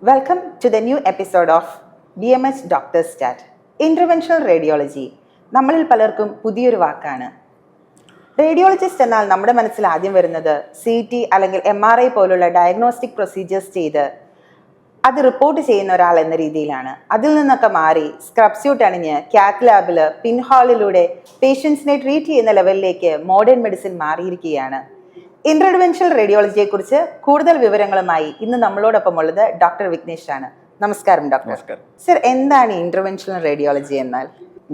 Welcome to the new episode of BMS Doctor's Chat. Interventional Radiology. നമ്മളിൽ പലർക്കും പുതിയൊരു വാക്കാണ്. റേഡിയോളജിസ്റ്റ് എന്നാൽ നമ്മുടെ മനസ്സിൽ ആദ്യം വരുന്നത് CT അല്ലെങ്കിൽ MRI പോലുള്ള ഡയഗ്നോസ്റ്റിക് പ്രൊസീജിയേഴ്സ് ചെയ്ത് അത് റിപ്പോർട്ട് ചെയ്യുന്ന ഒരാൾ എന്ന രീതിയിലാണ്. അതിൽ നിന്നൊക്കെ മാറി സ്ക്രബ് സ്യൂട്ട് അണിഞ്ഞ് കാത്ത് ലാബിൽ പിൻഹാളിലൂടെ പേഷ്യൻസിനെ ട്രീറ്റ് ചെയ്യുന്ന ലെവലിലേക്ക് മോഡേൺ മെഡിസിൻ മാറിയിരിക്കുകയാണ്. ഇന്റർവെൻഷണൽ റേഡിയോളജിയെക്കുറിച്ച് കൂടുതൽ വിവരങ്ങളുമായി ഇന്ന് നമ്മളോടൊപ്പം ഉള്ളത് ഡോക്ടർ വിഘ്നേഷ് ആണ്. നമസ്കാരം ഡോക്ടർ. സർ, എന്താണ് ഇന്റർവെൻഷണൽ റേഡിയോളജി എന്നാൽ?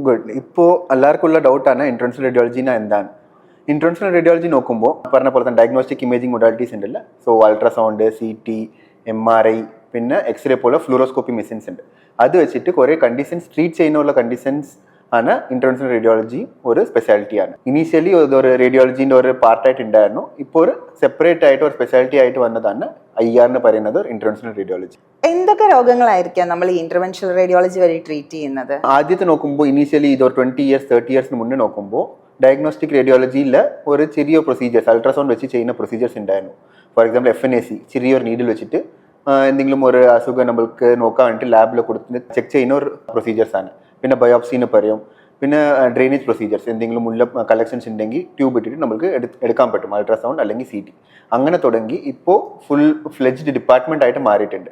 ഗുഡ്. ഇപ്പോൾ എല്ലാവർക്കും ഉള്ള ഡൗട്ടാണ് ഇന്റർവെൻഷണൽ റേഡിയോളജിന എന്താണ്. ഇന്റർവെൻഷണൽ റേഡിയോളജി നോക്കുമ്പോൾ പറഞ്ഞ പോലെ തന്നെ ഡയഗ്നോസ്റ്റിക് ഇമേജിംഗ് മൊഡാലിറ്റീസ് ഉണ്ടല്ലോ. സോ അൾട്രാസൗണ്ട്, CT, MRI, പിന്നെ എക്സ്റേ പോലെ ഫ്ലൂറോസ്കോപ്പി മെഷീൻസ് ഉണ്ട്. അത് വെച്ചിട്ട് കുറേ കണ്ടീഷൻസ് ട്രീറ്റ് ചെയ്യുന്നുള്ള കണ്ടീഷൻസ് ആണ് ഇന്റർവെൻഷണൽ റേഡിയോളജി ഒരു സ്പെഷ്യാലിറ്റിയാണ്. ഇനീഷ്യലി ഒരു റേഡിയോളജീൻ്റെ ഒരു പാർട്ടായിട്ട് ഉണ്ടായിരുന്നു. ഇപ്പോൾ ഒരു സെപ്പറേറ്റ് ആയിട്ട് ഒരു സ്പെഷ്യാലിറ്റി ആയിട്ട് വന്നതാണ് IR എന്ന് പറയുന്നത് ഇന്റർവെൻഷണൽ റേഡിയോളജി. എന്തൊക്കെ രോഗങ്ങളായിരിക്കാം നമ്മൾ ഈ ഇന്റർവെൻഷണൽ റേഡിയോളജി വഴി ട്രീറ്റ് ചെയ്യുന്നത്? ആദ്യത്തെ നോക്കുമ്പോൾ ഇനീഷ്യലി ഇതൊരു 20 years 30 years മുന്നേ നോക്കുമ്പോൾ ഡയഗ്നോസ്റ്റിക് റേഡിയോളജിയിൽ ഒരു ചെറിയ പ്രൊസീജിയേഴ്സ് അൾട്രാസൗണ്ട് വെച്ച് ചെയ്യുന്ന പ്രൊസീജിയേഴ്സ് ഉണ്ടായിരുന്നു. ഫോർ എക്സാമ്പിൾ FNAC, ചെറിയൊരു നീഡിൽ വെച്ചിട്ട് എന്തെങ്കിലും ഒരു അസുഖം നമ്മൾക്ക് നോക്കാൻ വേണ്ടിയിട്ട് ലാബിൽ കൊടുത്തിട്ട് ചെക്ക് ചെയ്യുന്ന ഒരു പ്രൊസീജിയേഴ്സ് ആണ്. പിന്നെ ബയോപ്സിന്ന് പറയും. പിന്നെ ഡ്രെയിനേജ് പ്രൊസീജിയേഴ്സ്, എന്തെങ്കിലും ഉള്ള കളക്ഷൻസ് ഉണ്ടെങ്കിൽ ട്യൂബ് ഇട്ടിട്ട് നമുക്ക് എടുക്കാൻ പറ്റും, അൾട്രാസൗണ്ട് അല്ലെങ്കിൽ CT. അങ്ങനെ തുടങ്ങി ഇപ്പോൾ ഫുൾ ഫ്ലെഡ്ജ്ഡ് ഡിപ്പാർട്ട്മെന്റ് ആയിട്ട് മാറിയിട്ടുണ്ട്.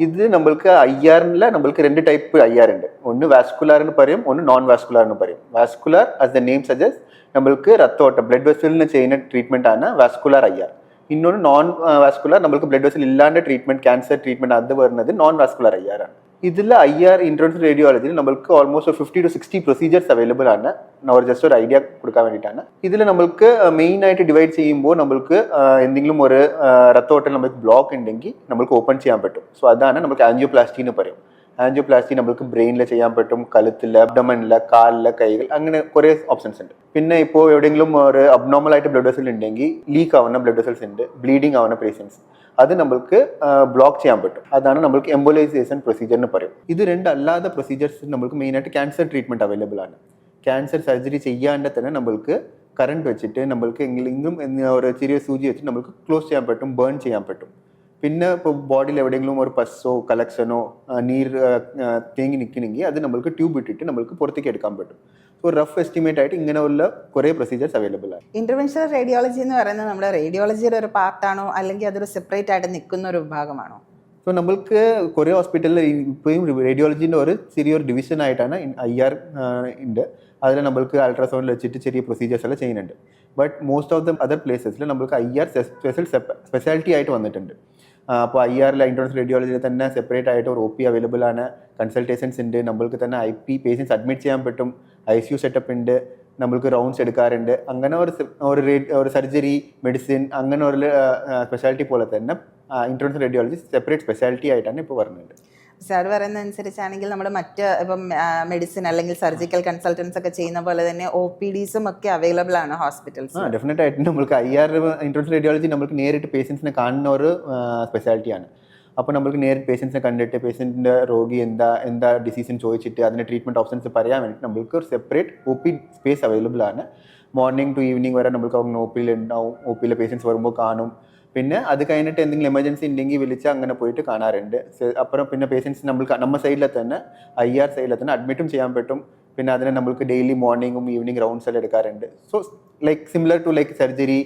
ഇത് നമ്മൾക്ക് IR-ൽ നമ്മൾക്ക് 2 ടൈപ്പ് IR ഉണ്ട്. ഒന്ന് വാസ്കുലാർ എന്ന് പറയും, ഒന്ന് നോൺ വാസ്കുലാർ എന്ന് പറയും. Vascular as the name suggest നമ്മൾക്ക് രക്തോട്ടം ബ്ലഡ് വെസലിന് ചെയ്യുന്ന ട്രീറ്റ്മെന്റ് ആണ് വാസ്കുലാർ IR. ಇನ್ನೊಂದು നോൺ വാസ്കുലർ നമ്മൾക്ക് ബ്ലഡ് വെസൽ ഇല്ലാണ്ട് ട്രീറ്റ്മെന്റ്, ക്യാൻസർ ട്രീറ്റ്മെന്റ് അത് വരുന്നത് നോൺ വാസ്കുലർ IR ആണ്. ഇതിൽ IR ഇന്റർവെൻഷണൽ റേഡിയോളജിയിൽ നമ്മൾക്ക് ഓൾമോസ്റ്റ് 50 to 60 പ്രൊസീജിയേഴ്സ് അവൈലബിൾ ആണ്. നമ്മൾ ജസ്റ്റ് ഒരു ഐഡിയ കൊടുക്കാൻ വേണ്ടിയിട്ടാണ്. ഇതിൽ നമ്മൾക്ക് മെയിൻ ആയിട്ട് ഡിവൈഡ് ചെയ്യുമ്പോൾ നമ്മൾക്ക് എന്തെങ്കിലും ഒരു രക്തോട്ടം നമുക്ക് ബ്ലോക്ക് ഉണ്ടെങ്കിൽ നമ്മൾക്ക് ഓപ്പൺ ചെയ്യാൻ പറ്റും. സോ അതാണ് നമുക്ക് ആൻജിയോപ്ലാസ്റ്റി എന്ന് പറയും. ആൻജിയോപ്ലാസ്റ്റി നമുക്ക് ബ്രെയിനിൽ ചെയ്യാൻ പറ്റും, കഴുത്തില്, അബ്ഡമനില്, കാലില്, കൈകൾ, അങ്ങനെ കുറേ ഓപ്ഷൻസ് ഉണ്ട്. പിന്നെ ഇപ്പോൾ എവിടെയെങ്കിലും ഒരു അബ്നോർമൽ ആയിട്ട് ബ്ലഡ് വെസൽ ഉണ്ടെങ്കിൽ, ലീക്ക് ആവുന്ന ബ്ലഡ് വെസൽസ് ഉണ്ട്, ബ്ലീഡിങ് ആവുന്ന പേഷ്യൻസ്, അത് നമ്മൾക്ക് ബ്ലോക്ക് ചെയ്യാൻ പറ്റും. അതാണ് നമ്മൾക്ക് എംബോലൈസേഷൻ പ്രൊസീജിയർ എന്ന് പറയും. ഇത് അല്ലാതെ പ്രൊസീജിയേഴ്സ് നമ്മൾക്ക് മെയിനായിട്ട് ക്യാൻസർ ട്രീറ്റ്മെന്റ് അവൈലബിൾ ആണ്. ക്യാൻസർ സർജറി ചെയ്യാണ്ട് തന്നെ നമ്മൾക്ക് കറണ്ട് വെച്ചിട്ട് നമ്മൾക്ക് എങ്കിലും ഒരു ചെറിയ സൂചി വെച്ചിട്ട് നമുക്ക് ക്ലോസ് ചെയ്യാൻ പറ്റും, ബേൺ ചെയ്യാൻ പറ്റും. പിന്നെ ഇപ്പോൾ ബോഡിയിൽ എവിടെയെങ്കിലും ഒരു പസ്സോ കളക്ഷനോ നീര് തേങ്ങി നിൽക്കണമെങ്കിൽ അത് നമ്മൾക്ക് ട്യൂബ് ഇട്ടിട്ട് നമ്മൾക്ക് പുറത്തേക്ക് എടുക്കാൻ പറ്റും. സോ റഫ് എസ്റ്റിമേറ്റ് ആയിട്ട് ഇങ്ങനെയുള്ള കുറേ പ്രൊസീജിയേഴ്സ് അവൈലബിൾ ആണ്. ഇന്റർവെൻഷണൽ റേഡിയോളജി എന്ന് പറയുന്നത് നമ്മുടെ റേഡിയോളജിയുടെ ഒരു പാർട്ടാണോ അല്ലെങ്കിൽ അതൊരു സെപ്പറേറ്റ് ആയിട്ട് നിൽക്കുന്ന ഒരു വിഭാഗമാണോ? സോ നമ്മൾക്ക് കുറേ ഹോസ്പിറ്റലിൽ ഇപ്പോഴും റേഡിയോളജീൻ്റെ ഒരു ചെറിയൊരു ഡിവിഷൻ ആയിട്ടാണ് IR ഉണ്ട്. അതിൽ നമ്മൾക്ക് അൾട്രാസൗണ്ടിൽ വെച്ചിട്ട് ചെറിയ പ്രൊസീജിയേഴ്സ് എല്ലാം ചെയ്യുന്നുണ്ട്. But most of the other പ്ലേസസിൽ നമ്മൾക്ക് IR സ്പെഷ്യാലിറ്റി ആയിട്ട് വന്നിട്ടുണ്ട്. അപ്പോൾ IR-ൽ ഇന്റർവെൻഷണൽ റേഡിയോളജിയിൽ തന്നെ സെപ്പറേറ്റ് ആയിട്ട് ഒരു OP അവൈലബിൾ ആണ്, കൺസൾട്ടേഷൻസ് ഉണ്ട്, നമ്മൾക്ക് തന്നെ IP പേഷ്യൻസ് അഡ്മിറ്റ് ചെയ്യാൻ പറ്റും, ICU സെറ്റപ്പ് ഉണ്ട്, നമ്മൾക്ക് റൗണ്ട്സ് എടുക്കാറുണ്ട്. അങ്ങനെ ഒരു സർജറി, മെഡിസിൻ, അങ്ങനെ ഒരു സ്പെഷ്യാലിറ്റി പോലെ തന്നെ ഇന്റർവെൻഷണൽ റേഡിയോളജി സെപ്പറേറ്റ് സ്പെഷ്യാലിറ്റി ആയിട്ടാണ് ഇപ്പോൾ വരുന്നുണ്ട്. സാർ പറയുന്ന അനുസരിച്ചാണെങ്കിൽ നമ്മൾ മറ്റ് ഇപ്പം മെഡിസിൻ അല്ലെങ്കിൽ സർജിക്കൽ കൺസൾട്ടൻസ് ഒക്കെ ചെയ്യുന്ന പോലെ തന്നെ OPDs-ഉം ഒക്കെ അവൈലബിൾ ആണ് ഹോസ്പിറ്റൽസ്? ഡെഫിനറ്റ് ആയിട്ട് നമുക്ക് IR ഇന്റർവെൻഷണൽ റേഡിയോളജി നമുക്ക് നേരിട്ട് പേഷ്യൻസിനെ കാണുന്ന ഒരു സ്പെഷ്യാലിറ്റിയാണ്. അപ്പോൾ നമുക്ക് നേരിട്ട് പേഷ്യൻസിനെ കണ്ടിട്ട് പേഷ്യൻറ്റിൻ്റെ രോഗി എന്താ ഡിസീസിന് ചോദിച്ചിട്ട് അതിൻ്റെ ട്രീറ്റ്മെൻറ്റ് ഓപ്ഷൻസ് പറയാൻ വേണ്ടിയിട്ട് നമ്മൾക്ക് ഒരു സെപ്പറേറ്റ് OP സ്പേസ് അവൈലബിൾ ആണ്. മോർണിംഗ് ടു ഈവനിങ് വരെ നമ്മൾക്ക് അവിടെ OP-യിൽ ഉണ്ടാവും. OP-യിലെ പേഷ്യൻസ് വരുമ്പോൾ കാണും. പിന്നെ അത് കഴിഞ്ഞിട്ട് എന്തെങ്കിലും എമർജൻസി ഉണ്ടെങ്കിൽ വിളിച്ച് അങ്ങനെ പോയിട്ട് കാണാറുണ്ട്. അപ്പുറം പിന്നെ പേഷ്യൻസ് നമ്മൾ സൈഡിൽ തന്നെ IR സൈഡിൽ തന്നെ അഡ്മിറ്റും ചെയ്യാൻ പറ്റും. പിന്നെ അതിനെ നമ്മൾക്ക് ഡെയിലി മോർണിംഗും ഈവനിങ് റൗണ്ട്സ് എല്ലാം എടുക്കാറുണ്ട്. So similar to surgery,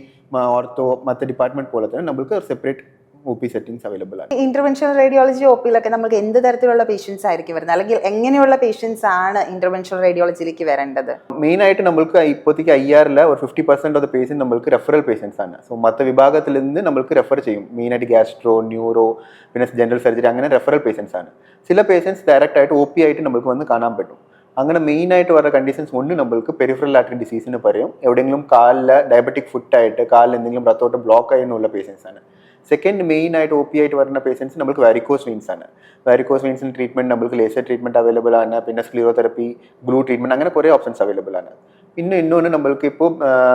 ortho, മറ്റ് ഡിപ്പാർട്ട്മെന്റ് പോലെ തന്നെ നമ്മൾക്ക് സെപ്പറേറ്റ് OP സെറ്റിംഗ്സ് അവൈലബിൾ ആണ്. ഇന്റർവെൻഷണൽ റേഡിയോളജി OP-യിലൊക്കെ നമുക്ക് എന്ത് തരത്തിലുള്ള പേഷ്യൻസ് ആയിരിക്കും വരുന്നത്, അല്ലെങ്കിൽ എങ്ങനെയുള്ള പേഷ്യൻസ് ആണ് ഇന്റർവെൻഷണൽ റേഡിയോളജിയിലേക്ക് വരേണ്ടത്? മെയിൻ ആയിട്ട് നമ്മൾക്ക് ഇപ്പോഴത്തേക്ക് IR-ൽ ഒരു 50% ഓഫ് ദ പേഷ്യൻസ് നമ്മൾക്ക് റെഫറൽ പേഷ്യൻസ് ആണ്. സോ മറ്റ് വിഭാഗത്തിൽ നിന്ന് നമ്മൾക്ക് റെഫർ ചെയ്യും. മെയിനായിട്ട് ഗ്യാസ്ട്രോ, ന്യൂറോ, പിന്നെ ജനറൽ സർജറി, അങ്ങനെ റെഫറൽ പേഷ്യൻസ് ആണ്. ചില പേഷ്യൻസ് ഡയറക്റ്റ് ആയിട്ട് OP ആയിട്ട് നമ്മൾക്ക് വന്ന് കാണാൻ പറ്റും. അങ്ങനെ മെയിനായിട്ട് വരുന്ന കണ്ടീഷൻസ് ഒന്ന് നമ്മൾക്ക് പെരിഫറൽ ആർട്ടറി ഡിസീസ് എന്ന് പറയും. എവിടെയെങ്കിലും കാലിൽ ഡയബറ്റിക് ഫുട്ടായിട്ട് കാലിൽ എന്തെങ്കിലും രക്തോട്ടം ബ്ലോക്ക് ആയെന്നുള്ള പേഷ്യൻസ് ആണ്. സെക്കൻഡ് മെയിൻ ആയിട്ട് OP ആയിട്ട് വരുന്ന പേഷ്യൻസ് നമുക്ക് വാരിക്കോസ് വെയിൻസ് ആണ്. വാരിക്കോസ് വെയിൻസിന് ട്രീറ്റ്മെന്റ് നമുക്ക് ലേസർ ട്രീറ്റ്മെന്റ് അവൈലബിൾ ആണ്. പിന്നെ സ്ക്ലീറോതെറപ്പി, ഗ്ലൂ ട്രീറ്റ്മെന്റ്, അങ്ങനെ കുറേ ഓപ്ഷൻസ് അവൈലബിൾ ആണ്. இன்னொன்று நம்மளுக்கு இப்போ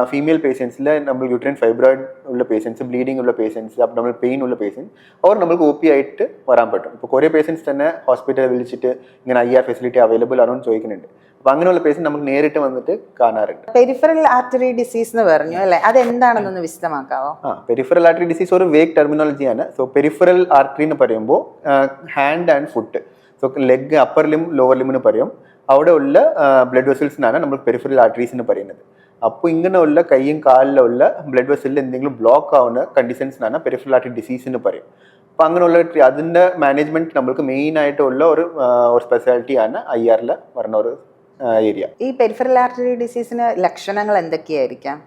ஃபீமேல் பேஷண்ட்ஸில் நம்மளுக்கு யூட்ரைன் ஃபைப்ராய்டு உள்ள பேஷண்ட்ஸ், ப்ளீடிங் உள்ள பேஷண்ட்ஸ், அப்டோமினல் பெயின் உள்ள பேஷண்ட்ஸ் അവർ നമ്മൾക്ക് OP ആയിട്ട് വരാൻ പറ്റും. ഇപ്പോൾ കുറേ പേഷ്യൻസ് തന്നെ ഹോസ്പിറ്റലിൽ വിളിച്ചിട്ട് ഇങ്ങനെ IR ഫെസിലിറ്റി അവൈലബിൾ ആണോ എന്ന് ചോദിക്കുന്നുണ്ട്. അപ്പോൾ അങ്ങനെയുള്ള പേഷ്യൻറ്റ് നമുക്ക് നേരിട്ട് വന്നിട്ട് കാണാറുണ്ട്. പെരിഫറൽ ആർട്ടറി ഡിസീസ് എന്ന് പറഞ്ഞു അല്ലേ, അത് എന്താണെന്നൊന്ന് വിശദമാക്കാവോ? പെരിഫറൽ ആർട്ടറി ഡിസീസ് ഒരു വേഗ് ടെർമിനോളജിയാണ്. സോ പെരിഫറൽ ആർട്ടറി എന്ന് പറയുമ്പോൾ hand and foot, so leg upper limb lower limb എന്ന് പറയും. അവിടെ ഉള്ള ബ്ലഡ് വെസൽസിനാണ് നമ്മൾ പെരിഫറൽ ആർട്ടറീസ് എന്ന് പറയുന്നത്. അപ്പോൾ ഇങ്ങനെയുള്ള കൈയും കാലിലുള്ള ബ്ലഡ് വെസലിൽ എന്തെങ്കിലും ബ്ലോക്ക് ആവുന്ന കണ്ടീഷൻസിനാണ് പെരിഫറൽ ആർട്ടറി ഡിസീസ് എന്ന് പറയും. അപ്പോൾ അങ്ങനെയുള്ള അതിൻ്റെ മാനേജ്മെൻറ്റ് നമ്മൾക്ക് മെയിനായിട്ടുള്ള ഒരു സ്പെഷ്യാലിറ്റിയാണ് IRൽ വരുന്ന ഒരു ഏരിയ. ഈ പെരിഫറൽ ആർട്ടറി ഡിസീസിന് ലക്ഷണങ്ങൾ എന്തൊക്കെയായിരിക്കാം?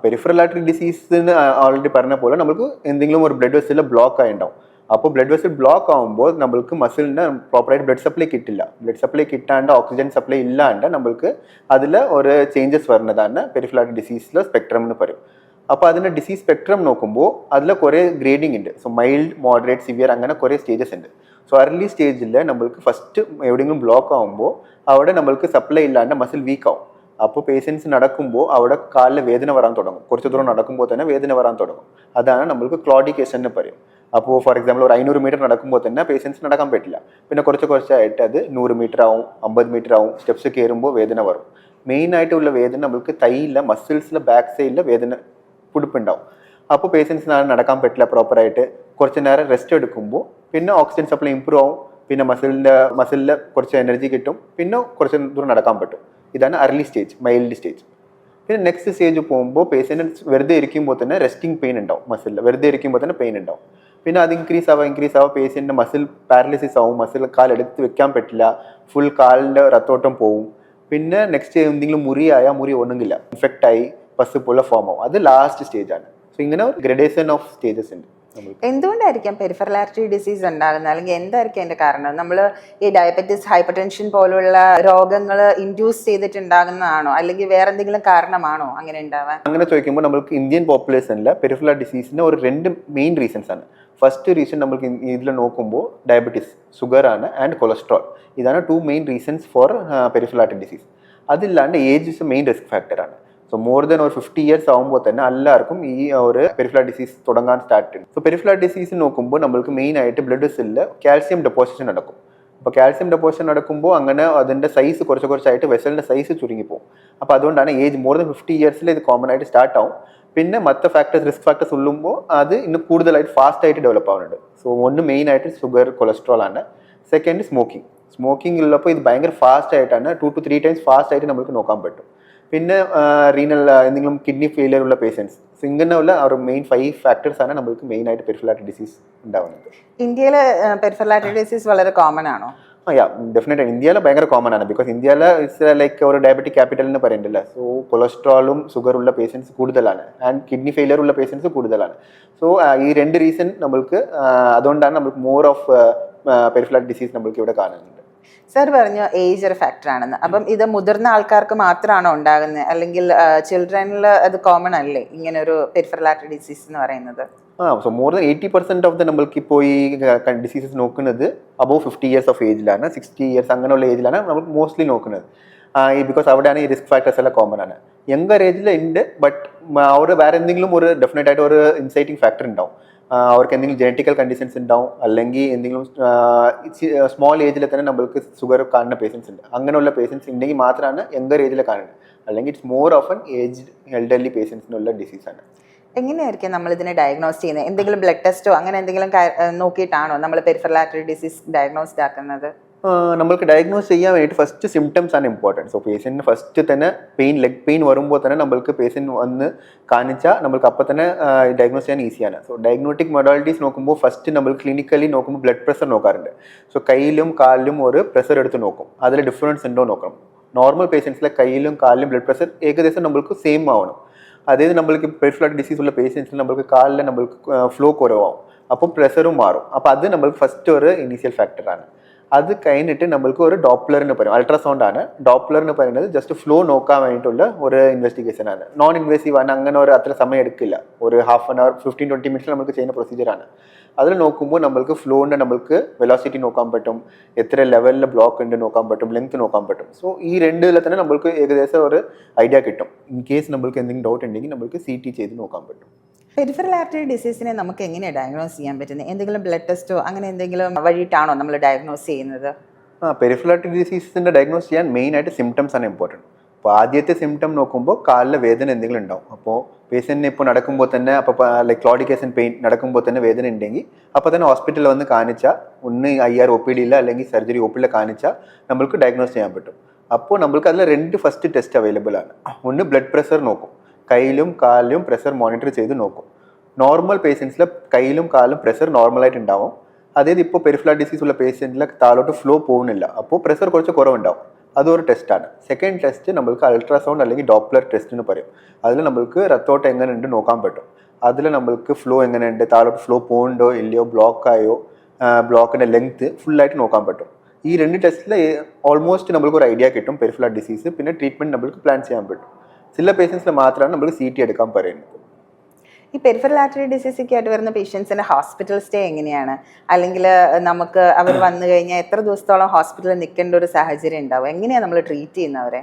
പെരിഫറൽ ആർട്ടറി ഡിസീസിന് ഓൾറെഡി പറഞ്ഞ പോലെ നമുക്ക് എന്തെങ്കിലും ഒരു ബ്ലഡ് വെസലിൽ ബ്ലോക്ക് ആയിട്ടുണ്ടാവും. അപ്പോൾ ബ്ലഡ് വെസൽ ബ്ലോക്ക് ആകുമ്പോൾ നമ്മൾക്ക് മസിലിന് പ്രോപ്പറായിട്ട് ബ്ലഡ് സപ്ലൈ കിട്ടില്ല. ബ്ലഡ് സപ്ലൈ കിട്ടാണ്ട് ഓക്സിജൻ സപ്ലൈ ഇല്ലാണ്ട് നമ്മൾക്ക് അതിൽ ഒരു ചേഞ്ചസ് വരുന്നതാണ് പെരിഫറൽ ആർട്ടറി ഡിസീസിലെ സ്പെക്ട്രം എന്ന് പറയും. അപ്പോൾ അതിൻ്റെ ഡിസീസ് സ്പെക്ട്രം നോക്കുമ്പോൾ അതിൽ കുറേ ഗ്രേഡിംഗ് ഉണ്ട്. സോ മൈൽഡ്, മോഡറേറ്റ്, സിവിയർ അങ്ങനെ കുറേ സ്റ്റേജസ് ഉണ്ട്. സോ അർലി സ്റ്റേജിൽ നമ്മൾക്ക് ഫസ്റ്റ് എവിടെയെങ്കിലും ബ്ലോക്ക് ആകുമ്പോൾ അവിടെ നമ്മൾക്ക് സപ്ലൈ ഇല്ലാണ്ട് മസിൽ വീക്ക് ആവും. അപ്പോൾ പേഷ്യൻസ് നടക്കുമ്പോൾ അവിടെ കാലിൽ വേദന വരാൻ തുടങ്ങും. കുറച്ച് ദൂരം നടക്കുമ്പോൾ തന്നെ വേദന വരാൻ തുടങ്ങും. അതാണ് നമ്മൾക്ക് ക്ലോഡിക്കേഷൻ എന്ന് പറയും. അപ്പോൾ ഫോർ എക്സാമ്പിൾ ഒരു 500 മീറ്റർ നടക്കുമ്പോൾ തന്നെ പേഷ്യൻസ് നടക്കാൻ പറ്റില്ല. പിന്നെ കുറച്ചായിട്ട് അത് 100 മീറ്റർ ആവും, 50 മീറ്റർ ആവും. സ്റ്റെപ്സ് കയറുമ്പോൾ വേദന വരും. മെയിനായിട്ടുള്ള വേദന നമ്മൾക്ക് തൈയിലെ മസിൽസിലെ ബാക്ക് സൈഡിലെ വേദന പുടിപ്പുണ്ടാവും. അപ്പോൾ പേഷ്യൻസിനാണ് നടക്കാൻ പറ്റില്ല പ്രോപ്പറായിട്ട്. കുറച്ച് നേരം റെസ്റ്റ് എടുക്കുമ്പോൾ പിന്നെ ഓക്സിജൻ സപ്ലൈ ഇമ്പ്രൂവ് ആവും. പിന്നെ മസിലിൽ കുറച്ച് എനർജി കിട്ടും. പിന്നെ കുറച്ച് ദൂരം നടക്കാൻ പറ്റും. ഇതാണ് അർലി സ്റ്റേജ്, മൈൽഡ് സ്റ്റേജ്. പിന്നെ നെക്സ്റ്റ് സ്റ്റേജ് പോകുമ്പോൾ പേഷ്യൻറ്റ് വെറുതെ ഇരിക്കുമ്പോൾ തന്നെ റെസ്റ്റിംഗ് പെയിൻ ഉണ്ടാവും. മസിലിൽ വെറുതെ ഇരിക്കുമ്പോൾ തന്നെ പെയിൻ ഉണ്ടാവും. പിന്നെ അത് ഇൻക്രീസ് ആവുക പേഷ്യൻറ്റിൻ്റെ മസിൽ പാരലിസിസ് ആവും. മസിൽ കാലെടുത്ത് വെക്കാൻ പറ്റില്ല. ഫുൾ കാലിൻ്റെ രത്തോട്ടം പോവും. പിന്നെ നെക്സ്റ്റ് എന്തെങ്കിലും മുറി ഒന്നുകില്ല, ഇൻഫെക്റ്റായി പസ് പോലെ ഫോം ആവും. അത് ലാസ്റ്റ് സ്റ്റേജാണ്. സോ ഇങ്ങനെ ഒരു ഗ്രഡേഷൻ ഓഫ് സ്റ്റേജസ് ഉണ്ട്. എന്തുകൊണ്ടായിരിക്കാം പെരിഫറൽ ആർട്ടറി ഡിസീസ് ഉണ്ടാകുന്നത്, അല്ലെങ്കിൽ എന്തായിരിക്കും അതിന്റെ കാരണം? നമ്മൾ ഈ ഡയബറ്റിസ്, ഹൈപ്പർ ടെൻഷൻ പോലുള്ള രോഗങ്ങൾ ഇൻഡ്യൂസ് ചെയ്തിട്ടുണ്ടാകുന്നതാണോ, അല്ലെങ്കിൽ വേറെ എന്തെങ്കിലും കാരണമാണോ അങ്ങനെ ഉണ്ടാവാൻ? അങ്ങനെ ചോദിക്കുമ്പോൾ നമ്മൾക്ക് ഇന്ത്യൻ പോപ്പുലേഷനിലെ പെരിഫറൽ ഡിസീസിന് ഒരു 2 മെയിൻ റീസൺസ് ആണ്. ഫസ്റ്റ് റീസൺ നമ്മൾക്ക് ഇതിൽ നോക്കുമ്പോൾ ഡയബറ്റിസ്, ഷുഗർ ആണ്, ആൻഡ് കൊളസ്ട്രോൾ. ഇതാണ് 2 main reasons for peripheral artery disease. അതില്ലാണ്ട് ഏജ് ഇസ് മെയിൻ റിസ്ക് ഫാക്ടറാണ്. സോ മോർ ദൻ ഒരു 50 ഇയേഴ്സ് ആകുമ്പോൾ തന്നെ എല്ലാവർക്കും ഈ ഒരു പെരിഫറൽ ഡിസീസ് തുടങ്ങാൻ സ്റ്റാർട്ട് ചെയ്യും. സോ പെരിഫറൽ ഡിസീസ് നോക്കുമ്പോൾ നമ്മൾക്ക് മെയിനായിട്ട് ബ്ലഡ് വെസലിൽ കാൽസ്യം ഡെപ്പോസിഷൻ നടക്കും. അപ്പോൾ കാൽസ്യം ഡെപ്പോസിഷൻ നടക്കുമ്പോൾ അങ്ങനെ അതിൻ്റെ സൈസ് കുറച്ചായിട്ട് വെസലിൻ്റെ സൈസ് ചുരുങ്ങിപ്പോകും. അപ്പോൾ അതുകൊണ്ടാണ് ഏജ് മോർ ദൻ 50 ഇയേഴ്സിൽ ഇത് കോമൺ ആയിട്ട് സ്റ്റാർട്ട് ആവും. പിന്നെ മറ്റ് ഫാക്ടേഴ്സ്, റിസ്ക് ഫാക്ടേഴ്സ് ഉള്ളുമ്പോൾ അത് ഇന്ന് കൂടുതലായിട്ട് ഫാസ്റ്റായിട്ട് ഡെവലപ്പ് ആവുന്നുണ്ട്. സോ ഒന്ന് മെയിനായിട്ട് ഷുഗർ, കൊളസ്ട്രോൾ ആണ്. സെക്കൻഡ് സ്മോക്കിംഗ് ഉള്ളപ്പോൾ ഇത് ഭയങ്കര ഫാസ്റ്റ് ആയിട്ടാണ് 2 to 3 ടൈംസ് ഫാസ്റ്റ് ആയിട്ട് നമുക്ക് നോക്കാൻ പറ്റും. പിന്നെ റീനൽ എന്തെങ്കിലും കിഡ്നി ഫെയിലിയർ ഉള്ള പേഷ്യൻസ്. സോ ഇങ്ങനെയുള്ള ഒരു മെയിൻ 5 ഫാക്ടേഴ്സ് ആണ് നമുക്ക് മെയിനായിട്ട് പെരിഫറൽ ആർട്ടറി ഡിസീസ് ഉണ്ടാവുന്നത്. ഇന്ത്യയിൽ പെരിഫറൽ ആർട്ടറി ഡിസീസ് വളരെ കോമൺ ആണോ? ഡെഫിനറ്റ് ഇന്ത്യയിൽ ഭയങ്കര കോമൺ ആണ്. ബിക്കോസ് ഇന്ത്യയിൽ ഇറ്റ്സ് ലൈക്ക് ഒരു ഡയബറ്റിക് ക്യാപിറ്റൽ എന്ന് പറയുന്നില്ല. സോ കൊളസ്ട്രോളും ഷുഗർ ഉള്ള പേഷ്യൻസ് കൂടുതലാണ്, ആൻഡ് കിഡ്നി ഫെയിലിയർ ഉള്ള പേഷ്യൻസ് കൂടുതലാണ്. സോ ഈ 2 റീസൺ നമ്മൾക്ക് അതുകൊണ്ടാണ് നമുക്ക് more of peripheral artery disease നമ്മൾക്ക് ഇവിടെ കാണുന്നുണ്ട്. സർ പറഞ്ഞു ഏജ് ഒരു ഫാക്ടർ ആണെന്ന്. അപ്പം ഇത് മുതിർന്ന ആൾക്കാർക്ക് മാത്രമാണോ ഉണ്ടാകുന്നത്, അല്ലെങ്കിൽ ചിൽഡ്രനിൽ അത് കോമൺ അല്ലേ ഇങ്ങനെ ഒരു പെരിഫറൽ ആർട്ടറി ഡിസീസ് എന്ന് പറയുന്നത്? So more then 80% of the നമ്മൾക്ക് ഇപ്പോൾ ഈ ഡിസീസസ് നോക്കുന്നത് അബവ് 50 ഇയേഴ്സ് ഓഫ് ഏജിലാണ്, 60 ഇയേഴ്സ് അങ്ങനെയുള്ള ഏജിലാണ് നമ്മൾ മോസ്റ്റ്ലി നോക്കുന്നത്. ബിക്കോസ് അവിടെയാണ് ഈ റിസ്ക് ഫാക്ടേഴ്സ് എല്ലാം കോമൺ ആണ്. യങ്ങർ ഏജിൽ ഉണ്ട്, ബട്ട് അവർ വേറെ എന്തെങ്കിലും ഒരു ഡെഫിനറ്റ് ആയിട്ട് ഒരു ഇൻസൈറ്റിംഗ് ഫാക്ടർ ഉണ്ടാവും. അവർക്ക് എന്തെങ്കിലും ജനറ്റിക്കൽ കണ്ടീഷൻസ് ഉണ്ടാവും, അല്ലെങ്കിൽ എന്തെങ്കിലും സ്മോൾ ഏജിൽ തന്നെ നമ്മൾക്ക് ഷുഗർ കാണുന്ന പേഷ്യൻസ് ഉണ്ട്. അങ്ങനെയുള്ള പേഷ്യൻസ് ഉണ്ടെങ്കിൽ മാത്രമാണ് യങ്ങർ ഏജിൽ കാണുന്നത്. അല്ലെങ്കിൽ it's more of an aged elderly പേഷ്യൻസിനുള്ള ഡിസീസാണ്. എങ്ങനെയായിരിക്കും നമ്മൾ ഇതിനെ ഡയഗ്നോസ് ചെയ്യുന്നത്? എന്തെങ്കിലും ബ്ലഡ് ടെസ്റ്റോ അങ്ങനെ എന്തെങ്കിലും നോക്കിയിട്ടാണോ നമ്മൾ പെരിഫറൽ ആർട്ടറി ഡിസീസ് ഡയഗ്നോസ്ഡ് ആക്കുന്നത്? നമ്മൾക്ക് ഡയഗ്നോസ് ചെയ്യാൻ വേണ്ടിയിട്ട് ഫസ്റ്റ് സിംറ്റംസ് ആണ് ഇമ്പോർട്ടൻറ്റ്. സോ പേഷ്യൻറ്റിന് ഫസ്റ്റ് തന്നെ ലെഗ് പെയിൻ വരുമ്പോൾ തന്നെ നമ്മൾക്ക് പേഷ്യൻറ്റ് വന്ന് കാണിച്ചാൽ നമ്മൾക്ക് അപ്പം തന്നെ ഡയഗ്നോസ് ചെയ്യാൻ ഈസിയാണ്. സോ ഡയഗ്നോസ്റ്റിക് മൊഡാലിറ്റീസ് നോക്കുമ്പോൾ ഫസ്റ്റ് നമ്മൾ ക്ലിനിക്കലി നോക്കുമ്പോൾ ബ്ലഡ് പ്രഷർ നോക്കാറുണ്ട്. സോ കയ്യിലും കാലിലും ഒരു പ്രഷർ എടുത്ത് നോക്കും, അതിൽ ഡിഫറൻസ് ഉണ്ടോ നോക്കണം. നോർമൽ പേഷ്യൻസിലെ കയ്യിലും കാലിലും ബ്ലഡ് പ്രഷർ ഏകദേശം നമ്മൾക്ക് സെയിം ആവണം. അതായത് നമ്മൾക്ക് പെരിഫറൽ ആർട്ടറി ഡിസീസ് ഉള്ള പേഷ്യൻസിൽ നമ്മൾക്ക് കാലിൽ നമ്മൾക്ക് ഫ്ലോ കുറവാകും, അപ്പം പ്രഷറും മാറും. അപ്പോൾ അത് നമ്മൾക്ക് ഫസ്റ്റ് ഒരു ഇനീഷ്യൽ ഫാക്ടറാണ്. അത് കഴിഞ്ഞിട്ട് നമ്മൾക്ക് ഒരു ഡോപ്ലറിന് പറയും, അൾട്രാസൗണ്ട് ആണ്. ഡോപ്ലറിന് പറയുന്നത് ജസ്റ്റ് ഫ്ലോ നോക്കാൻ വേണ്ടിയിട്ടുള്ള ഒരു ഇൻവെസ്റ്റിഗേഷൻ ആണ്. നോൺ ഇൻവേസീവ് ആണ്, അങ്ങനെ ഒരു അത്ര സമയം എടുക്കില്ല. ഒരു ഹാഫ് ആൻ അവർ 15-20 മിനിറ്റ്സ് നമുക്ക് ചെയ്യുന്ന പ്രൊസീജിയറാണ്. അതിൽ നോക്കുമ്പോൾ നമ്മൾക്ക് ഫ്ലോൻ്റെ നമ്മൾക്ക് വെലോസിറ്റി നോക്കാൻ പറ്റും, എത്ര ലെവലിൽ ബ്ലോക്ക് ഉണ്ട് നോക്കാൻ പറ്റും, ലെങ്ത് നോക്കാൻ പറ്റും. സോ ഈ രണ്ടിൽ തന്നെ നമ്മൾക്ക് ഏകദേശം ഒരു ഐഡിയ കിട്ടും. ഇൻ കേസ് നമ്മൾക്ക് എന്തെങ്കിലും ഡൗട്ട് ഉണ്ടെങ്കിൽ നമ്മൾക്ക് CT ചെയ്ത് നോക്കാൻ പറ്റും. പെരിഫറൽ ആർട്ടറി ഡിസീസിനെ നമുക്ക് എങ്ങനെയാണ് ഡയഗ്നോസ് ചെയ്യാൻ പറ്റുന്നത്? എന്തെങ്കിലും ബ്ലഡ് ടെസ്റ്റോ അങ്ങനെ എന്തെങ്കിലും വഴിയിട്ടാണോ നമ്മൾ ഡയഗ്നോസ് ചെയ്യുന്നത്? പെരിഫറൽ ആർട്ടറി ഡിസീസിൻ്റെ ഡയഗ്നോസ് ചെയ്യാൻ മെയിനായിട്ട് സിംറ്റംസ് ആണ് ഇമ്പോർട്ടൻറ്റ്. അപ്പോൾ ആദ്യത്തെ സിംറ്റം നോക്കുമ്പോൾ കാലിലെ വേദന എന്തെങ്കിലും ഉണ്ടാവും. അപ്പോൾ പേഷ്യൻറ്റിന് ഇപ്പോൾ നടക്കുമ്പോൾ തന്നെ അപ്പോൾ ലൈക്ക് ക്ലോഡിക്കേഷൻ പെയിൻ നടക്കുമ്പോൾ തന്നെ വേദന ഉണ്ടെങ്കിൽ അപ്പോൾ തന്നെ ഹോസ്പിറ്റലിൽ വന്ന് കാണിച്ചാൽ, ഒന്ന് IR OPD അല്ലെങ്കിൽ സർജറി OPD കാണിച്ചാൽ നമ്മൾക്ക് ഡയഗ്നോസ് ചെയ്യാൻ പറ്റും. അപ്പോൾ നമ്മൾക്ക് അതിൽ 2 ഫസ്റ്റ് ടെസ്റ്റ് അവൈലബിൾ ആണ്. ഒന്ന് ബ്ലഡ് പ്രഷർ നോക്കും, കയ്യിലും കാലിലും പ്രഷർ മോണിറ്റർ ചെയ്ത് നോക്കും. നോർമൽ പേഷ്യൻസിൽ കയ്യിലും കാലിലും പ്രഷർ നോർമലായിട്ട് ഉണ്ടാവും. അതായത് ഇപ്പോൾ പെരിഫറൽ ഡിസീസ് ഉള്ള പേഷ്യൻറ്റിൽ താഴോട്ട് ഫ്ലോ പോകുന്നില്ല, അപ്പോൾ പ്രഷർ കുറച്ച് കുറവുണ്ടാവും. അതൊരു ടെസ്റ്റാണ്. സെക്കൻഡ് ടെസ്റ്റ് നമ്മൾക്ക് അൾട്രാസൗണ്ട് അല്ലെങ്കിൽ ഡോപ്ലർ ടെസ്റ്റ് എന്ന് പറയും. അതിൽ നമ്മൾക്ക് രക്തോട്ടം എങ്ങനെയുണ്ട് നോക്കാൻ പറ്റും. അതിൽ നമ്മൾക്ക് ഫ്ലോ എങ്ങനെയുണ്ട്, താഴോട്ട് ഫ്ലോ പോകുന്നുണ്ടോ ഇല്ലയോ, ബ്ലോക്കായോ, ബ്ലോക്കിൻ്റെ ലെങ്ത് ഫുള്ളായിട്ട് നോക്കാൻ പറ്റും. ഈ 2 ടെസ്റ്റിൽ ഓൾമോസ്റ്റ് നമ്മൾക്ക് ഒരു ഐഡിയ കിട്ടും പെരിഫറൽ ഡിസീസ്. പിന്നെ ട്രീറ്റ്മെൻറ്റ് നമ്മൾക്ക് പ്ലാൻ ചെയ്യാൻ പറ്റും. ചില പേഷ്യൻസിൽ മാത്രമാണ് നമ്മൾ CT എടുക്കാൻ പറയുന്നത്. ഈ പെരിഫറൽ ആർട്ടറി ഡിസീസൊക്കെ ആയിട്ട് വരുന്ന പേഷ്യൻസിൻ്റെ ഹോസ്പിറ്റൽ സ്റ്റേ എങ്ങനെയാണ്? അല്ലെങ്കിൽ നമുക്ക് അവർ വന്നു കഴിഞ്ഞാൽ എത്ര ദിവസത്തോളം ഹോസ്പിറ്റലിൽ നിൽക്കേണ്ട ഒരു സാഹചര്യം ഉണ്ടാവും? എങ്ങനെയാണ് നമ്മൾ ട്രീറ്റ് ചെയ്യുന്നവരെ?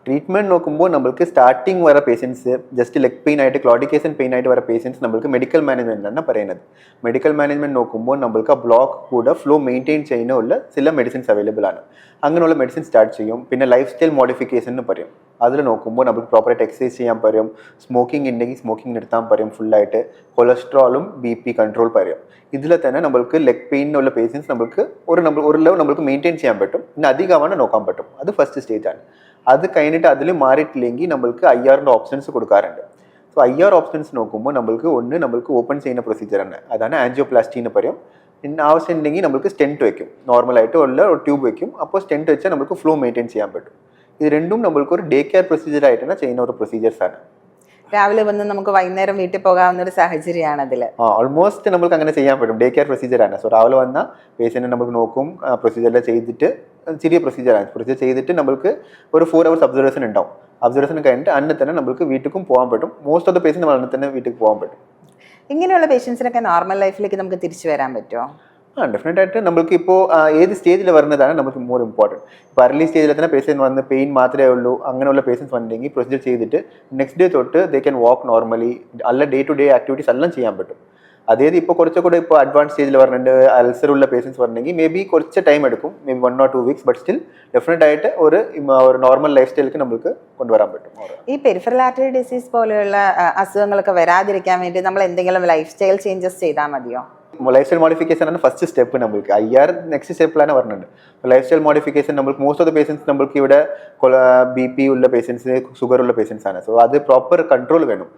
ട്രീറ്റ്മെൻറ്റ് നോക്കുമ്പോൾ നമ്മൾക്ക് സ്റ്റാർട്ടിങ് വരെ പേഷ്യൻസ് ജസ്റ്റ് ലെഗ് പെയിൻ ആയിട്ട്, ക്ലോഡിക്കേഷൻ പെയിൻ ആയിട്ട് വരെ പേഷ്യൻസ് നമ്മൾക്ക് മെഡിക്കൽ മാനേജ്മെൻറ്റ് ആണ് പറയുന്നത്. മെഡിക്കൽ മാനേജ്മെൻറ്റ് നോക്കുമ്പോൾ നമ്മൾക്ക് ആ ബ്ലോക്ക് കൂടെ ഫ്ലോ മെയിൻറ്റെയിൻ ചെയ്യുന്ന ചില മെഡിസിൻസ് അവൈലബിൾ ആണ്. അങ്ങനെയുള്ള മെഡിസിൻ സ്റ്റാർട്ട് ചെയ്യും. പിന്നെ ലൈഫ് സ്റ്റൈൽ മോഡിഫിക്കേഷൻ എന്ന് പറയും. അതിൽ നോക്കുമ്പോൾ നമുക്ക് പ്രോപ്പറായിട്ട് എക്സസൈസ് ചെയ്യാൻ പറയും, സ്മോക്കിംഗ് ഉണ്ടെങ്കിൽ സ്മോക്കിംഗ് നിർത്താൻ പറയും ഫുള്ളായിട്ട്, കൊളസ്ട്രോളും BP കൺട്രോൾ പറയും. ഇതിൽ തന്നെ നമ്മൾക്ക് ലെഗ് പെയിനുള്ള പേഷ്യൻസ് നമ്മൾക്ക് ഒരു ലെവൽ നമ്മൾക്ക് മെയിൻറ്റെയിൻ ചെയ്യാൻ പറ്റും. പിന്നെ അധികമാണ് നോക്കാൻ പറ്റും. അത് ഫസ്റ്റ് സ്റ്റേജ് ആണ്. അത് കഴിഞ്ഞിട്ട് അതിൽ മാറിയിട്ടില്ലെങ്കിൽ നമ്മൾക്ക് IRൻ്റെ ഓപ്ഷൻസ് കൊടുക്കാറുണ്ട്. സോ IR ഓപ്ഷൻസ് നോക്കുമ്പോൾ നമ്മൾക്ക് നമ്മൾക്ക് ഓപ്പൺ ചെയ്യുന്ന പ്രൊസീജിയറാണ്. അതാണ് ആൻജിയോപ്ലാസ്റ്റി എന്ന് പറയും. പിന്നെ ആവശ്യം ഉണ്ടെങ്കിൽ നമ്മൾക്ക് സ്റ്റെൻറ്റ് വയ്ക്കും, നോർമലായിട്ട് ഉള്ള ഒരു ട്യൂബ് വയ്ക്കും. അപ്പോൾ സ്റ്റെൻറ്റ് വെച്ചാൽ നമുക്ക് ഫ്ലോ മെയിൻറ്റെയിൻ ചെയ്യാൻ പറ്റും. ഇത് രണ്ടും നമ്മൾക്ക് ഒരു ഡേ കെയർ പ്രൊസീജിയർ ആയിട്ടാണ് ചെയ്യുന്ന ഒരു പ്രൊസീജിയേഴ്സാണ്. രാവിലെ വന്ന് നമുക്ക് വൈകുന്നേരം വീട്ടിൽ പോകാവുന്ന ഒരു സാഹചര്യമാണ് അതിൽ. ഓൾമോസ്റ്റ് നമുക്ക് അങ്ങനെ ചെയ്യാൻ പറ്റും. Day care പ്രൊസീജിയറാണ്. സോ രാവിലെ വന്ന പേഷ്യൻറ്റിനെ നമുക്ക് നോക്കും, പ്രൊസീജിയറിൽ ചെയ്തിട്ട് ചെറിയ പ്രൊസീജിയറാണ്. പ്രൊസീജിയർ ചെയ്തിട്ട് നമുക്ക് ഒരു 4 hours ഒബ്സർവേഷൻ ഉണ്ടാവും. ഒബ്സർവേഷൻ കഴിഞ്ഞിട്ട് അന്ന് തന്നെ നമുക്ക് വീട്ടിലും പോകാൻ പറ്റും. മോസ്റ്റ് ഓഫ് ദ പേഷ്യൻസ് നമ്മൾ അന്ന് തന്നെ വീട്ടിൽ പോകാൻ പറ്റും. ഇങ്ങനെയുള്ള പേഷ്യൻസിനൊക്കെ നോർമൽ ലൈഫിലേക്ക് നമുക്ക് തിരിച്ചു വരാൻ പറ്റുമോ? ഡെഫിനറ്റ് ആയിട്ട് നമ്മൾക്ക് ഇപ്പോൾ ഏത് സ്റ്റേജിൽ വരുന്നതാണ് നമുക്ക് മോർ ഇമ്പോർട്ടൻറ്റ്. ഇപ്പോൾ അർലി സ്റ്റേജിൽ തന്നെ പേഷ്യൻറ്റ് വന്ന് പെയിൻ മാത്രമേ ഉള്ളൂ, അങ്ങനെയുള്ള പേഷ്യൻസ് വന്നിട്ടുണ്ടെങ്കിൽ പ്രൊസീജിയർ ചെയ്തിട്ട് നെക്സ്റ്റ് ഡേ തൊട്ട് ദേ ക്യാൻ വാക്ക് നോർമലി, അല്ല ഡേ ടു ഡേ ആക്ടിവിറ്റീസ് എല്ലാം ചെയ്യാൻ പറ്റും. അതായത് ഇപ്പോൾ കുറച്ചുകൂടെ ഇപ്പോൾ അഡ്വാൻസ് സ്റ്റേജിൽ പറഞ്ഞിട്ട് അൾസറുള്ള പേഷ്യൻസ് പറഞ്ഞെങ്കിൽ മേ ബി കുറച്ച് ടൈം എടുക്കും, may be 1 or 2 weeks, but still definite ആയിട്ട് ഒരു നോർമൽ ലൈഫ് സ്റ്റൈലിലേക്ക് നമുക്ക് കൊണ്ടുവരാൻ പറ്റും. ഈ പെരിഫറൽ ആർട്ടറി ഡിസീസ് പോലെയുള്ള അസുഖങ്ങളൊക്കെ വരാതിരിക്കാൻ വേണ്ടി നമ്മൾ എന്തെങ്കിലും ലൈഫ് സ്റ്റൈൽ ചേഞ്ചസ് ചെയ്താൽ മതിയോ? ലൈഫ് സ്റ്റൈൽ മോഡിഫിക്കേഷൻ ആണ് ഫസ്റ്റ് സ്റ്റെപ്പ്. നമ്മൾക്ക് IR നെക്സ്റ്റ് സ്റ്റെപ്പിലാണ് പറഞ്ഞിട്ടുണ്ട്. ലൈഫ് സ്റ്റൈൽ മോഡിഫിക്കേഷൻ നമ്മൾക്ക് മോസ്റ്റ് ഓഫ് ദ പേഷ്യൻസ് നമ്മൾക്ക് ഇവിടെ BP ഉള്ള പേഷ്യൻസ്, ഷുഗർ ഉള്ള പേഷ്യൻസ് ആണ്. സോ അത് പ്രോപ്പർ കൺട്രോൾ വേണം.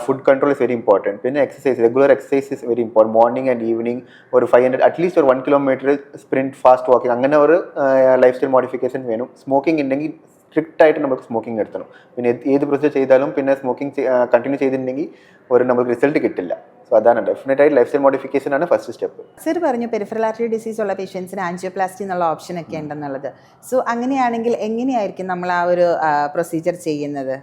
Food control is very important. പിന്നെ exercise, regular exercise is very important. Morning and evening ഒരു 500 അറ്റ്ലീസ്റ്റ് ഒരു 1 kilometer സ്പ്രിൻറ്റ്, ഫാസ്റ്റ് വാക്കിംഗ്, അങ്ങനെ ഒരു ലൈഫ് സ്റ്റൈൽ മോഡിഫിക്കേഷൻ വേണം. സ്മോക്കിംഗ് ഉണ്ടെങ്കിൽ സ്ട്രിക്റ്റ് ആയിട്ട് നമുക്ക് സ്മോക്കിംഗ് നിർത്തണം. പിന്നെ ഏത് പ്രൊസീജിയർ ചെയ്താലും പിന്നെ സ്മോക്കിംഗ് കണ്ടിന്യൂ ചെയ്തിട്ടുണ്ടെങ്കിൽ നമുക്ക് റിസൾട്ട് കിട്ടില്ല. സോ അതാണ് ഡെഫിനറ്റ് ആയിട്ട് ലൈഫ് സ്റ്റൈൽ മോഡിഫിക്കേഷൻ ആണ് ഫസ്റ്റ് സ്റ്റെപ്പ്. സർ പറഞ്ഞു പെരിഫറൽ ആർട്ടറി ഡിസീസ് ഉള്ള പേഷ്യൻസിന് ആൻജിയോപ്ലാസ്റ്റി എന്നുള്ള ഓപ്ഷൻ ഒക്കെ ഉണ്ടെന്നുള്ളത്. സോ അങ്ങനെയാണെങ്കിൽ എങ്ങനെയായിരിക്കും നമ്മൾ ആ ഒരു പ്രൊസീജിയർ ചെയ്യുന്നത്?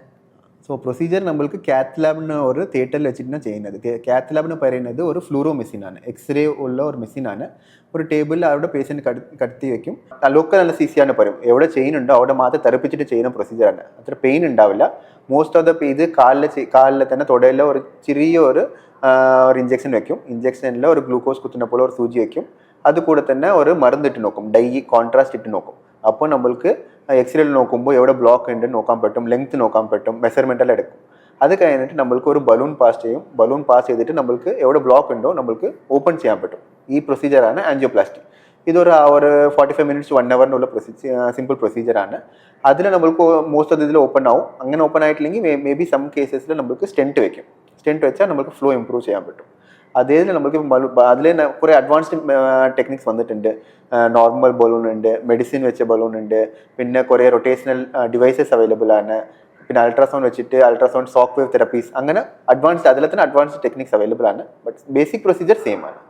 സോ പ്രൊസീജിയർ നമ്മൾക്ക് കാത്ത് ലാബിന് ഒരു തിയേറ്ററിൽ വെച്ചിട്ടാണ് ചെയ്യുന്നത്. കാത്ത് ലാബിന് പറയുന്നത് ഒരു ഫ്ലൂറോ മെഷീനാണ്, എക്സ്റേ ഉള്ള ഒരു മെഷീനാണ്. ഒരു ടേബിളിൽ അവിടെ പേഷ്യൻറ്റ് കടത്തി വെക്കും. ലോക്കൽ അനസ്തീസിയ എന്ന് പറയും. എവിടെ ചെയിൻ ഉണ്ടോ അവിടെ മാത്രം തെറപ്പിച്ചിട്ട് ചെയ്യുന്ന പ്രൊസീജിയറാണ്. അത്ര പെയിൻ ഉണ്ടാവില്ല. മോസ്റ്റ് ഓഫ് ദ ഇത് കാലിൽ തന്നെ തുടയിൽ ഒരു ചെറിയ ഒരു ഇഞ്ചക്ഷൻ വെക്കും. ഇഞ്ചക്ഷനിൽ ഒരു ഗ്ലൂക്കോസ് കുത്തുന്ന പോലെ ഒരു സൂചി വെക്കും. അതുകൂടെ തന്നെ ഒരു മരുന്നിട്ട് നോക്കും, കോൺട്രാസ്റ്റ് ഇട്ട് നോക്കും. അപ്പോൾ നമ്മൾക്ക് എക്സ്റേയിൽ നോക്കുമ്പോൾ എവിടെ ബ്ലോക്ക് ഉണ്ട് നോക്കാൻ പറ്റും, ലെങ്ത് നോക്കാൻ പറ്റും, മെഷർമെൻറ്റെല്ലാം എടുക്കും. അത് കഴിഞ്ഞിട്ട് നമ്മൾക്ക് ഒരു ബലൂൺ പാസ് ചെയ്യും. ബലൂൺ പാസ് ചെയ്തിട്ട് നമ്മൾക്ക് എവിടെ ബ്ലോക്ക് ഉണ്ടോ നമ്മൾക്ക് ഓപ്പൺ ചെയ്യാൻ പറ്റും. ഈ പ്രൊസീജിയറാണ് ആൻജിയോപ്ലാസ്റ്റി. ഇതൊരു 45 minutes to 1 hour സിമ്പിൾ പ്രൊസീജിയറാണ്. അതിൽ നമ്മൾക്ക് മോസ്റ്റ് ഓഫ് ഇതിൽ ഓപ്പൺ ആവും. അങ്ങനെ ഓപ്പൺ ആയിട്ടില്ലെങ്കിൽ മേ ബി സം കേസസിൽ നമ്മൾക്ക് സ്റ്റെൻറ്റ് വെക്കും. സ്റ്റെൻറ്റ് വെച്ചാൽ നമുക്ക് ഫ്ലോ ഇമ്പ്രൂവ് ചെയ്യാൻ പറ്റും. അതേ നമുക്ക് അതിൽ കുറേ അഡ്വാൻസ്ഡ് ടെക്നിക്സ് വന്നിട്ടുണ്ട്. നോർമൽ ബലൂൺ ഉണ്ട്, മെഡിസിൻ വെച്ച ബലൂൺ ഉണ്ട്, പിന്നെ കുറേ റൊട്ടേഷണൽ ഡിവൈസസ് അവൈലബിൾ ആണ്. പിന്നെ അൾട്രാസൗണ്ട് വെച്ചിട്ട് അൾട്രാസൗണ്ട് ഷോക്ക് വേവ് തെറപ്പീസ്, അങ്ങനെ അതിൽ തന്നെ അഡ്വാൻസ്ഡ് ടെക്നിക്സ് അവൈലബിൾ ആണ്. ബട്ട് ബേസിക് പ്രൊസീജിയർ സെയിം ആണ്.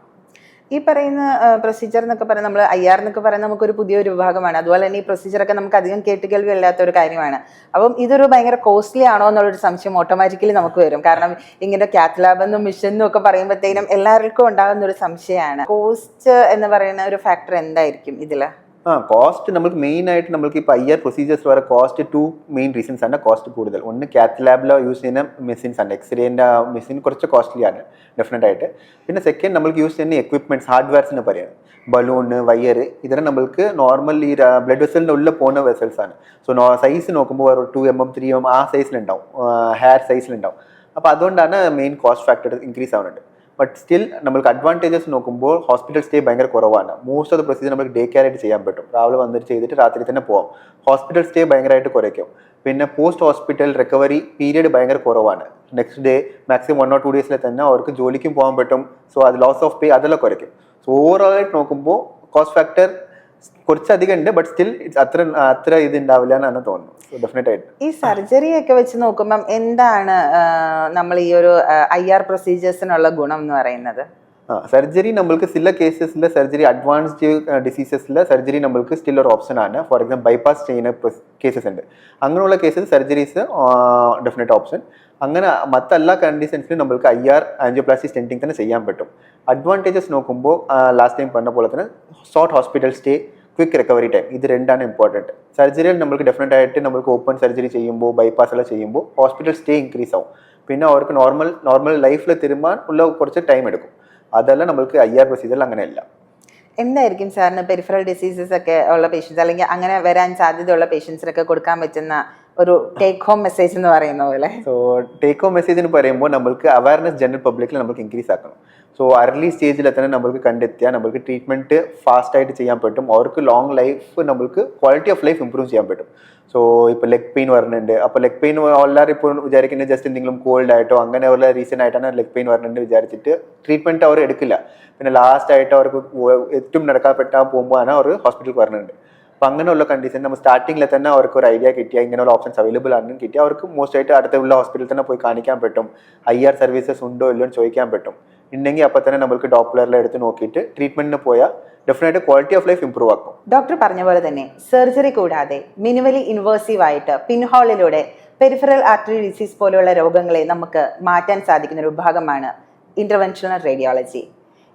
ഈ പറയുന്ന പ്രൊസീജിയർ എന്നൊക്കെ പറയുന്നത് നമ്മൾ IR എന്നൊക്കെ പറയുന്നത് നമുക്കൊരു പുതിയൊരു വിഭാഗമാണ്. അതുപോലെ തന്നെ ഈ പ്രൊസീജിയറൊക്കെ നമുക്ക് അധികം കേട്ടുകേൾവി അല്ലാത്ത ഒരു കാര്യമാണ്. അപ്പം ഇതൊരു ഭയങ്കര കോസ്റ്റ്ലി ആണോ എന്നുള്ളൊരു സംശയം ഓട്ടോമാറ്റിക്കലി നമുക്ക് വരും. കാരണം ഇങ്ങനെ കാത്ത് ലാബ് എന്നും മിഷൻ എന്നും ഒക്കെ പറയുമ്പോഴത്തേനും എല്ലാവർക്കും ഉണ്ടാകുന്ന ഒരു സംശയമാണ്. കോസ്റ്റ് എന്ന് പറയുന്ന ഒരു ഫാക്ടർ എന്തായിരിക്കും ഇതിൽ? കോസ്റ്റ് നമുക്ക് മെയിൻ ആയിട്ട് നമുക്ക് ഇപ്പോൾ IR പ്രൊസീജിയേഴ്സ് വരെ കോസ്റ്റ് 2 മെയിൻ റീസൺസ് ആണ് കോസ്റ്റ് കൂടുതൽ. ഒന്ന് കാത്ത് ലാബിലോ യൂസ് ചെയ്യുന്ന മെഷീൻസ് ആണ്, എക്സ്റേൻ്റെ മെഷീൻ കുറച്ച് കോസ്റ്റ്ലി ആണ് ഡെഫിനറ്റ് ആയിട്ട്. പിന്നെ സെക്കൻഡ് നമുക്ക് യൂസ് ചെയ്യുന്ന എക്വിപ്മെന്റ്സ് ഹാർഡ്വെയർസ് എന്ന് പറയുന്നത് ബലൂണ് വയർ ഇതെല്ലാം നമ്മൾക്ക് നോർമൽ ഈ ബ്ലഡ് വെസലിൻ്റെ ഉള്ളിൽ പോകുന്ന വെസൽസ് ആണ്. സോ സൈസ് നോക്കുമ്പോൾ ഒരു 2 mm 3 mm ആ സൈസിലുണ്ടാവും, ഹെയർ സൈസിലുണ്ടാവും. അപ്പോൾ അതുകൊണ്ടാണ് മെയിൻ കോസ്റ്റ് ഫാക്ടർ ഇൻക്രീസ് ആവുന്നുണ്ട്. ബട്ട് സ്റ്റിൽ നമുക്ക് അഡ്വാൻറ്റേജസ് നോക്കുമ്പോൾ ഹോസ്പിറ്റൽ സ്റ്റേ ഭയങ്കര കുറവാണ്. മോസ്റ്റ് ഓഫ് ദ പ്രൊസീജിയർ നമുക്ക് ഡേ കെയർ ആയിട്ട് ചെയ്യാൻ പറ്റും. രാവിലെ വന്നിട്ട് ചെയ്തിട്ട് രാത്രി തന്നെ പോകാം. ഹോസ്പിറ്റൽ സ്റ്റേ ഭയങ്കരമായിട്ട് കുറയ്ക്കും. പിന്നെ പോസ്റ്റ് ഹോസ്പിറ്റൽ റിക്കവറി പീരീഡ് ഭയങ്കര കുറവാണ്. നെക്സ്റ്റ് ഡേ മാക്സിമം 1 or 2 ഡേയ്സിൽ തന്നെ അവർക്ക് ജോലിക്കും പോകാൻ പറ്റും. സോ അത് ലോസ് ഓഫ് പേ അതെല്ലാം കുറയ്ക്കും. സോ ഓവറോൾ ആയിട്ട് നോക്കുമ്പോൾ കോസ്റ്റ് ഫാക്ടർ കുറച്ചധികം ഉണ്ട്. ബട്ട് സ്റ്റിൽ അത്ര ഇത് ഉണ്ടാവില്ല എന്നാണ് തോന്നുന്നു. സോ ഡെഫിനറ്റ് ആയിട്ട് ഈ സർജറി ഒക്കെ വെച്ച് നോക്കുമ്പം എന്താണ് നമ്മൾ ഈ ഒരു IR പ്രൊസീജിയേഴ്സിനുള്ള ഗുണം എന്ന് പറയുന്നത്? സർജറി നമ്മൾക്ക് ചില കേസസിൽ സർജറി അഡ്വാൻസ്ഡ് ഡിസീസസിൽ സർജറി നമ്മൾക്ക് സ്റ്റിൽ ഒരു ഓപ്ഷൻ ആണ്. ഫോർ എക്സാമ്പിൾ ബൈപ്പാസ് ചെയ്യുന്ന കേസസ് ഉണ്ട്. അങ്ങനെയുള്ള കേസസ് സർജറീസ് ഡെഫിനറ്റ് ഓപ്ഷൻ. അങ്ങനെ മറ്റെല്ലാ കണ്ടീഷൻസിലും നമ്മൾക്ക് IR ആൻജിയോപ്ലാസ്റ്റി സ്റ്റെന്റിങ് തന്നെ ചെയ്യാൻ പറ്റും. അഡ്വാൻറ്റേജസ് നോക്കുമ്പോൾ ലാസ്റ്റ് ടൈം പറഞ്ഞ പോലെ തന്നെ short hospital stay, quick recovery time, ഇത് രണ്ടാണ് ഇമ്പോർട്ടൻറ്റ്. സർജറിയിൽ നമുക്ക് ഡെഫിനറ്റ് ആയിട്ട് നമുക്ക് ഓപ്പൺ സർജറി ചെയ്യുമ്പോൾ ബൈപ്പാസ് എല്ലാം ചെയ്യുമ്പോൾ ഹോസ്പിറ്റൽ സ്റ്റേ ഇൻക്രീസ് ആവും. പിന്നെ അവർക്ക് നോർമൽ ലൈഫിൽ തിരുമാൻ ഉള്ള കുറച്ച് ടൈം എടുക്കും. അതെല്ലാം നമുക്ക് IR പ്രൊസീജിയറിൽ അങ്ങനെയല്ല. എന്തായിരിക്കും സാറിന് പെരിഫറൽ ഡിസീസസ് ഒക്കെ ഉള്ള പേഷ്യൻസ് അല്ലെങ്കിൽ അങ്ങനെ വരാൻ സാധ്യതയുള്ള പേഷ്യൻസിനൊക്കെ കൊടുക്കാൻ പറ്റുന്ന ഒരു ടേക്ക് ഹോം മെസ്സേജ് എന്ന് പറയുന്ന പോലെ? സോ ടേക്ക് ഹോം മെസ്സേജ് എന്ന് പറയുമ്പോൾ നമുക്ക് അവയർനെസ് ജനറൽ പബ്ലിക്കിൽ നമുക്ക് ഇൻക്രീസ് ആക്കണം. സോ അർലി സ്റ്റേജിൽ തന്നെ നമുക്ക് കണ്ടെത്തിയാൽ നമുക്ക് ട്രീറ്റ്മെൻറ്റ് ഫാസ്റ്റായിട്ട് ചെയ്യാൻ പറ്റും. അവർക്ക് ലോങ് ലൈഫ് നമുക്ക് ക്വാളിറ്റി ഓഫ് ലൈഫ് ഇമ്പ്രൂവ് ചെയ്യാൻ പറ്റും. സോ ഇപ്പോൾ ലെഗ് പെയിൻ വരുന്നുണ്ട്. അപ്പോൾ ലെഗ് പെയിൻ എല്ലാവരും ഇപ്പോൾ വിചാരിക്കുന്നത് ജസ്റ്റ് എന്തെങ്കിലും കോൾഡ് ആയിട്ടോ അങ്ങനെയുള്ള റീസൺ ആയിട്ടാണ് ലെഗ് പെയിൻ വരുന്നുണ്ട് വിചാരിച്ചിട്ട് ട്രീറ്റ്മെൻറ്റ് അവർ എടുക്കില്ല. പിന്നെ ലാസ്റ്റ് ആയിട്ട് അവർക്ക് ഏറ്റവും നടക്കാപ്പെട്ടാൽ പോകുമ്പോഴാണ് അവർ ഹോസ്പിറ്റലിൽ വരുന്നുണ്ട്. അപ്പോൾ അങ്ങനെയുള്ള കണ്ടീഷൻ നമ്മൾ സ്റ്റാർട്ടിങ്ങിൽ തന്നെ അവർക്ക് ഒരു ഐഡിയ കിട്ടിയാൽ ഇങ്ങനെയുള്ള ഓപ്ഷൻസ് അവൈലബിൾ ആണെന്ന് കിട്ടിയാൽ അവർക്ക് മോസ്റ്റ് ആയിട്ട് അടുത്തുള്ള ഹോസ്പിറ്റലിൽ തന്നെ പോയി കാണിക്കാൻ പറ്റും. IR സർവീസസ് ഉണ്ടോ ഇല്ലയോ എന്ന് ചോദിക്കാൻ പറ്റും. ഉണ്ടെങ്കിൽ അപ്പോൾ തന്നെ നമുക്ക് ഡോപ്ലറിൽ എടുത്ത് നോക്കിയിട്ട് ട്രീറ്റ്മെന്റിന് പോയാൽ definite quality of life improve ആക്കും. ഡോക്ടർ പറഞ്ഞ പോലെ തന്നെ സർജറി കൂടാതെ മിനിമലി ഇൻവേസീവ് ആയിട്ട് പിൻഹോളിലൂടെ പെരിഫറൽ ആർട്ടറി ഡിസീസ് പോലെയുള്ള രോഗങ്ങളെ നമുക്ക് മാറ്റാൻ സാധിക്കുന്ന ഒരു വിഭാഗമാണ് ഇന്റർവെൻഷണൽ റേഡിയോളജി.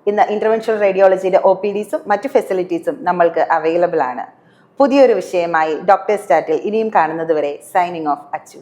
ഇന്ന് ഇന്റർവെൻഷണൽ റേഡിയോളജിയുടെ OPDസും മറ്റു ഫെസിലിറ്റീസും നമ്മൾക്ക് അവൈലബിൾ ആണ്. പുതിയൊരു വിഷയമായി ഡോക്ടർ സ്റ്റാറ്റിൽ ഇനിയും കാണുന്നതുവരെ സൈനിങ് ഓഫ് അച്ചു.